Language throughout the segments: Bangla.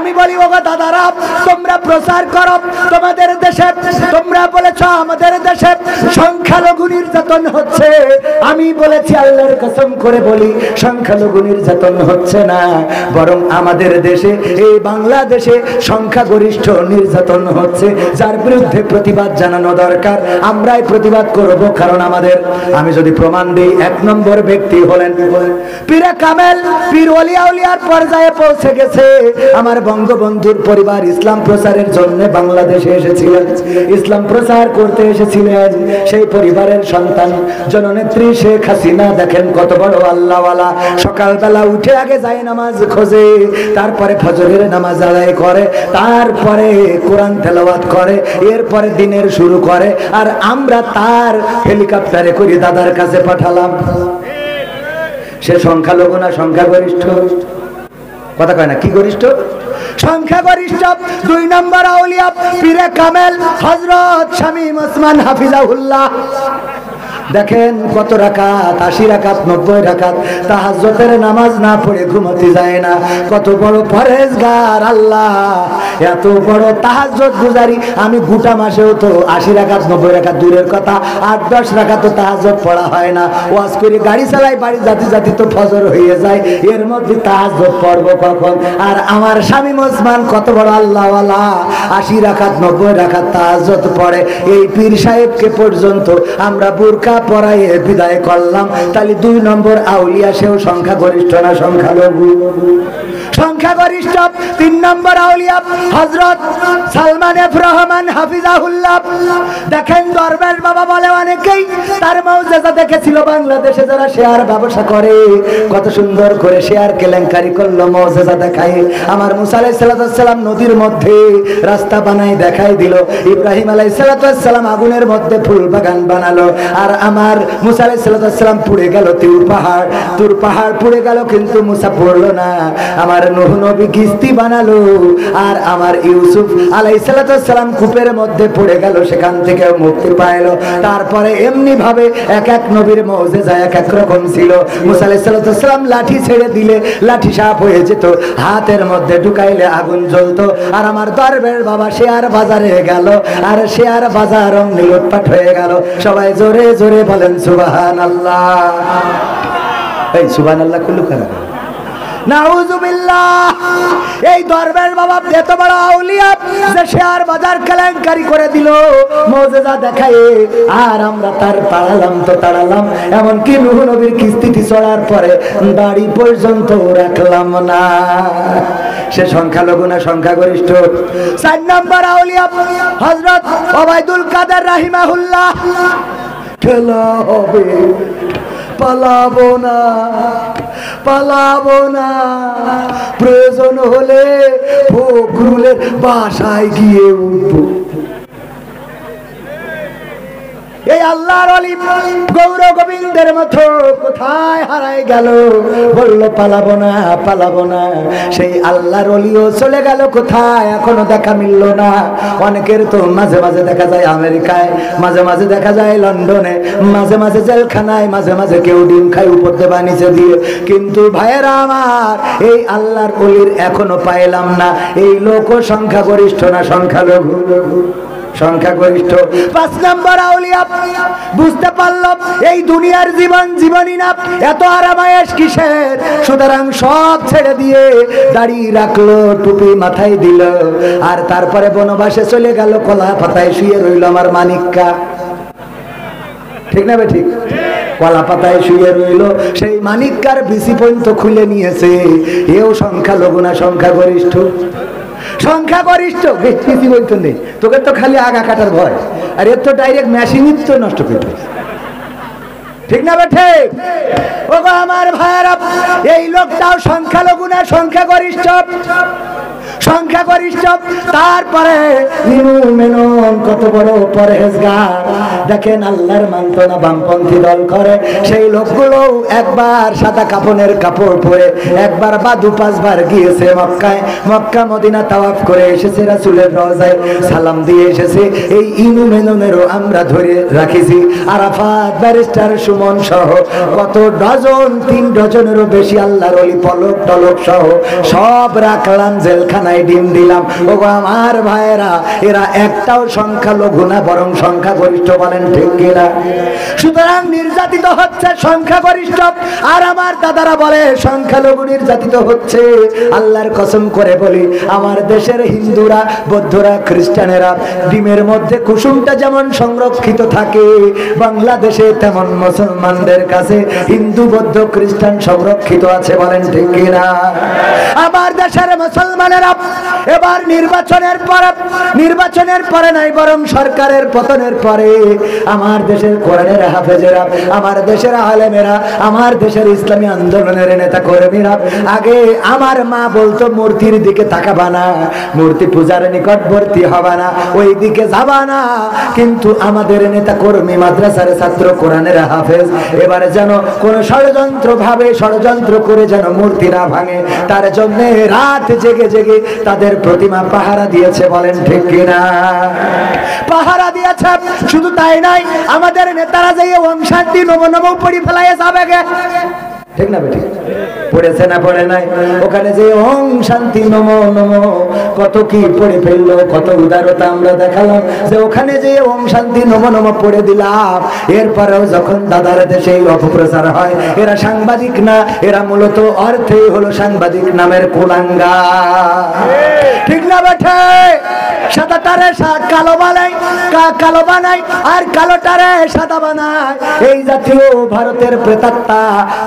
আমি বলি ওগো দাদারা, তোমরা প্রচার করো তোমাদের দেশে, তোমরা বলেছো আমাদের দেশে সংখ্যালঘু নির্যাতন হচ্ছে। আমি বলেছি আল্লাহর কসম করে বলি সংখ্যালঘু নির্যাতন হচ্ছে না, বরং আমাদের দেশে এই বাংলাদেশে সংখ্যাগরিষ্ঠ নির্যাতন হচ্ছে, যার বিরুদ্ধে প্রতিবাদ জানানো দরকার। আমরাই প্রতিবাদ করব, কারণ আমাদের, আমি যদি প্রমাণ দিই, 1 নম্বর ব্যক্তি হলেন পীরে কামেল, পীর ওলি আউলিয়ার পর্যায়ে পৌঁছে গেছে। আমার বঙ্গবন্ধুর পরিবার ইসলাম প্রচারের জন্য বাংলাদেশে এসেছিলেন, ইসলাম প্রচার করতে এসেছিলেন। সেই পরিবারের সন্তান জননেত্রী শেখ হাসিনা, দেখেন কত বড় আল্লাহওয়ালা। সকালবেলা উঠে আগে যায় নামাজ খোঁজে, তারপরে ফজরের নামাজ আদায় করে, তারপরে কোরআন তেলাওয়াত করে, এরপরে দিনের শুরু করে। আর আমরা তার হেলিকপ্টারে করে দাদার কাছে পাঠালাম। সে সংখ্যালঘু না সংখ্যাগরিষ্ঠ? কথা কয় না, কি গরিষ্ঠ? সংখ্যাগরিষ্ঠ। 2 নম্বর আউলিয়া পীরে কামেল হযরত শামীম ওসমান হাফিজাহুল্লাহ। দেখেন কত রাকাত, 80 রাকাত 90 রাকাত তাহাজ্জুদের নামাজ না পড়ে ঘুমাতে যায় না। কত বড় পরহেজগার আল্লাহ, এত বড় তাহাজ্জুদ গুজারি। আমি গোটা মাসেও তো 80 রাকাত 90 রাকাত দূরের কথা, 8-10 রাকাত তো তাহাজ্জুদ পড়া হয় না। ওয়াজ করে গাড়ি চালাই, বাড়ি জাতি জাতি তো ফজর হয়ে যায়, এর মধ্যে তাহাজ্জুদ পড়ব কখন? আর আমার শামীম ওসমান কত বড় আল্লাহওয়ালা, 80 রাকাত 90 রাকাত তাহাজ্জুদ পড়ে। এই পীর সাহেবকে পর্যন্ত আমরা বুরকা পরায়ে বিদায় করলাম। তাহলে 2 নম্বর আউলিয়া, সেও সংখ্যাগরিষ্ঠ না সংখ্যালঘু? সংখ্যাগরিষ্ঠ। 3 নম্বর আউলিয়া হযরত সালমান এফ রহমান হাফিজাহুল্লাহ। দেখেন দরবেশ বাবা বলে অনেকেই তার মুজিজা দেখেছিল বাংলাদেশে যারা শেয়ার ব্যবসা করে, কত সুন্দর করে শেয়ার কেলেঙ্কারি করলো, মুজিজা দেখায়। আমার মুসা আলাইহিস সালাম নদীর মধ্যে রাস্তা বানায় দেখাই দিল, ইব্রাহিম আলাইহিস সালাম আগুনের মধ্যে ফুল বাগান বানালো, আর আমার মুসা আলাইহিস সালাম পুড়ে গেল তুর পাহাড়। তুর পাহাড় পুড়ে গেল, কিন্তু মুসা পড়লো না। আমার নূহ নবী কিস্তি বানালো, আর আমার ইউসুফ আলাইহিস সালাম কূপের মধ্যে পড়ে গেল, সেখান থেকে মুক্তি পাইলো। তারপরে এমনি ভাবে এক এক নবীর মুজিজা এক এক রকম ছিল। মুসা আলাইহিস সালাম লাঠি ছেড়ে দিলে লাঠি সাপ হয়ে যেত, হাতের মধ্যে ঢুকাইলে আগুন জ্বলতো। আর আমার দরবেশ বাবা শেয়ার বাজারে গেল, আর শেয়ার বাজার অমনি লুটপাট হয়ে গেল। সবাই জোরে জোরে বলেন সুবহানাল্লাহ। এই সুবহানাল্লাহ কুল্লু খারাপ, নাউযুবিল্লাহ। এই দরবেশ বাবা এত বড় আউলিয়া যে শেয়ার বাজার কেলেঙ্কারি করে দিল মুজিজা দেখায়, আর আমরা তার তাড়ালাম। এমনকি নূহ নবীর কিস্তিটি চড়ার পরে বাড়ি পর্যন্ত রাখলাম না। সে সংখ্যালঘু না সংখ্যাগরিষ্ঠ? 4 নম্বর আউলিয়া হযরত ওবায়দুল কাদের রাহিমাহুল্লাহ। খেলা হবে, পালাবো না, প্রয়োজন হলে ফখরুলের বাসায় গিয়ে উঠবো। এই আল্লাহর ওলি গৌর গোবিন্দের মতো কোথায় হারাই গেল? বললো পালাবো না। সেই আল্লাহর ওলিও চলে গেল কোথায়? এখনো দেখা মিলল না। অনেকের তো মাঝে মাঝে দেখা যায় আমেরিকায়, মাঝে মাঝে দেখা যায় লন্ডনে, মাঝে মাঝে জেলখানায়, মাঝে মাঝে কেউ ডিম খায় উপর দেবা নিচে দিয়ে। কিন্তু ভাইয়েরা আমার, এই আল্লাহর ওলির এখনো পাইলাম না। এই লোক সংখ্যাগরিষ্ঠ না সংখ্যালঘু? সংখ্যাগরিষ্ঠ। 5 নম্বর আউলিয়া বুঝতে পারল এই দুনিয়ার জীবনই না, এত আরামায়েশ কিসের? সুতরাং সব ছেড়ে দিয়ে দাড়ি রাখলো, টুপি মাথায় দিল, আর তারপরে বনবাসে চলে গেল। কলা পাতায় শুয়ে রইল আমার মানিক্কা। ঠিক না বে ঠিক? কলা পাতায় শুয়ে রইল, সেই মানিক্কার বিসি পর্যন্ত খুলে নিয়েছে। এও সংখ্যালঘু না সংখ্যাগরিষ্ঠ? সংখ্যাগরিষ্ঠ। বেশি বলতো নেই, তোকে তো খালি আগা কাটার ভয়, আর এর তো ডাইরেক্ট মেশিনই তো নষ্ট করে দিয়েছে। ঠিক না বেঠে? ও আমার ভাইয়েরা, এই লোকটাও সংখ্যালঘু না সংখ্যাগরিষ্ঠ? সংখ্যাগরিষ্ঠ। সংখ্যাগরিষ্ঠ, তারপরে কত বড় পরহেজগার। দেখেন আল্লাহর মানত না, বামপন্থী দল করে। সেই লোকগুলো একবার সাদা কাফনের কাপড় পরে একবার বা 2-5 বার গিয়েছে মক্কায়, মক্কা মদিনা তাওয়াফ করে এসেছে, রাসূলের রওজায় সালাম দিয়ে এসেছে। এই ইনু মেননেরও আমরা ধরে রাখিছি। আরাফাত, ব্যারিস্টার সুমন সহ কত ডজন, 3 ডজনেরও বেশি আল্লাহর ওলি পলক টলক সহ সব রাখলাম জেলখানায়, ডিম দিলাম। ওগো আমার ভাইয়েরা, এরা একটাও সংখ্যালঘু না, বরং সংখ্যাগরিষ্ঠ। বলেন ঠিক কিনা? সুতরাং নির্যাতিত হচ্ছে সংখ্যাগরিষ্ঠ, আর আমার দাদারা বলে সংখ্যালঘু নির্যাতিত হচ্ছে। আল্লাহর কসম করে বলি, আমার দেশের হিন্দুরা, বৌদ্ধরা, খ্রিস্টানেরা ডিমের মধ্যে কুসুমটা যেমন সংরক্ষিত থাকে, বাংলাদেশে তেমন মুসলমানদের কাছে হিন্দু, বৌদ্ধ, খ্রিস্টান সংরক্ষিত আছে। বলেন ঠিক কিনা? আমার দেশের মুসলমানেরা এবার নির্বাচনের পরে নাই, বরং সরকারের পতনের পরে আমার দেশের কোরআনের হাফেজেরা, আমার দেশের আলেমেরা, আমার দেশের ইসলামী আন্দোলনের নেতা কর্মীরা, আগে আমার মা বলতো মূর্তির দিকে তাকাবা না, মূর্তি পূজার নিকটবর্তী হবা না, ওই দিকে যাবা না। কিন্তু আমাদের নেতা কর্মী, মাদ্রাসার ছাত্র, কোরআনের হাফেজ এবারে যেন কোন ষড়যন্ত্র করে যেন মূর্তি না ভাঙে, তার জন্য রাত জেগে জেগে তাদের প্রতিমা পাহারা দিয়েছে। বলেন ঠিক কিনা? পাহারা দিয়েছে। শুধু তাই নাই, আমাদের নেতারা যে ওম শান্তি নমো নমো পড়ি ফেলায় যাবে গে, ঠিক না বেটি? পড়েছে না পড়ে নাই? ওখানে যে ওম শান্তি নমো নমো কত কি পড়ে ফেললো, কত উদারতা আমরা দেখালাম, যে ওখানে যে ওম শান্তি নমো নমো পড়ে দিলাম। এরপরেও যখন দাদার দেশে অপপ্রচার হয়, এরা সাংবাদিক না, এরা মূলত অর্থেই হলো সাংবাদিক নামের কুলাঙ্গা, ঠিক না বেঠে? সাদাটারে কালো বানায় আর কালোটারে সাদা বানায়। এই জাতীয় ভারতের প্রেতাত্মা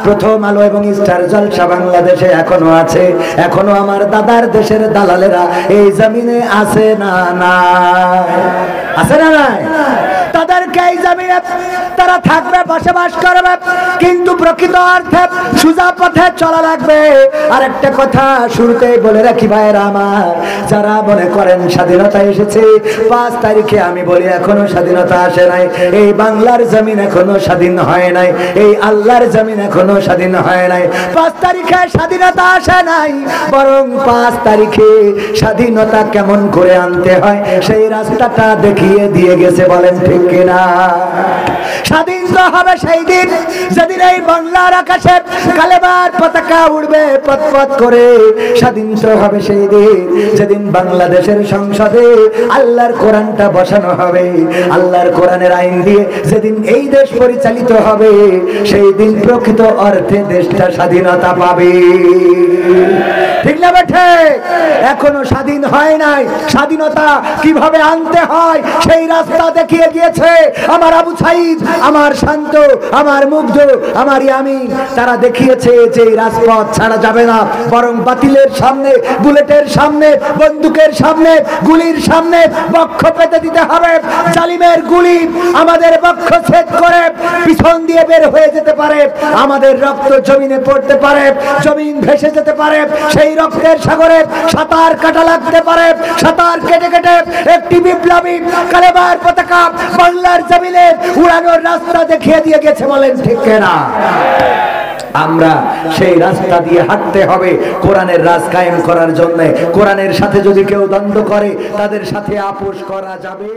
প্রথম আলো এবং স্টার জলসা বাংলাদেশে এখনো আছে। এখনো আমার দাদার দেশের দালালেরা এই জমিনে আছে না নাই? আছে না নাই? তাদেরকে এই জমিনে তারা থাকবে, বসবাস করবে, কিন্তু প্রকৃত অর্থে সোজা পথে চলা লাগবে। আর একটা কথা শুরুতেই বলে রাখি ভাইয়েরা আমার, যারা মনে করেন স্বাধীনতা এসেছে 5 তারিখে, আমি বলি এখনো স্বাধীনতা আসে নাই। এই বাংলার জমিন এখনো স্বাধীন হয় নাই, এই আল্লাহর জমিন এখনো স্বাধীন হয় নাই। 5 তারিখে স্বাধীনতা আসে নাই, বরং 5 তারিখে স্বাধীনতা কেমন করে আনতে হয় সেই রাস্তাটা দেখিয়ে দিয়ে গেছে। বলেন ঠিক কিনা? স্বাধীন তো হবে সেই দিন যেদিন এই বাংলার আকাশে কালেমার পতাকা উড়বে পথ করে। স্বাধীন তো হবে সেই দিন যেদিন বাংলাদেশের সংসদে আল্লাহর কোরআনটা বসানো হবে, আল্লাহর কোরআনের আইন দিয়ে যেদিন এই দেশ পরিচালিত হবে, সেই দিন প্রকৃত অর্থে দেশটা স্বাধীনতা পাবে, ঠিক না বেঠে? এখনো স্বাধীন হয় নাই। স্বাধীনতা কিভাবে আনতে হয় সেই রাস্তা দেখিয়ে গিয়েছে আমার আবু সাইদ, আমার শান্ত, আমার মুগ্ধ, আমার ইয়ামিন। তারা দেখিয়েছে যে রাজপথ ছাড়া যাবে না, বরং বাতিলের সামনে, বুলেটের সামনে, বন্দুকের সামনে, গুলির সামনে বক্ষ পেতে দিতে হবে। জালিমের গুলি আমাদের বক্ষ ছেদ করে পিছন দিয়ে বের হয়ে যেতে পারে, আমাদের রক্ত জমিনে পড়তে পারে, জমিন ভেসে যেতে পারে, সেই রক্তের সাগরে সাঁতার কাটা লাগতে পারে। সাঁতার কেটে কেটে একটি বিপ্লবী কালেমার পতাকা বাংলার জমিনে উড়ানোর রাস্তা দেখিয়ে দিয়ে গেছে। বলেন ঠিক না? আমরা সেই রাস্তা দিয়ে হাঁটতে হবে কোরআনের রাজ কায়েম করার জন্য। কোরআনের সাথে যদি কেউ দ্বন্দ্ব করে, তাদের সাথে আপোষ করা যাবে।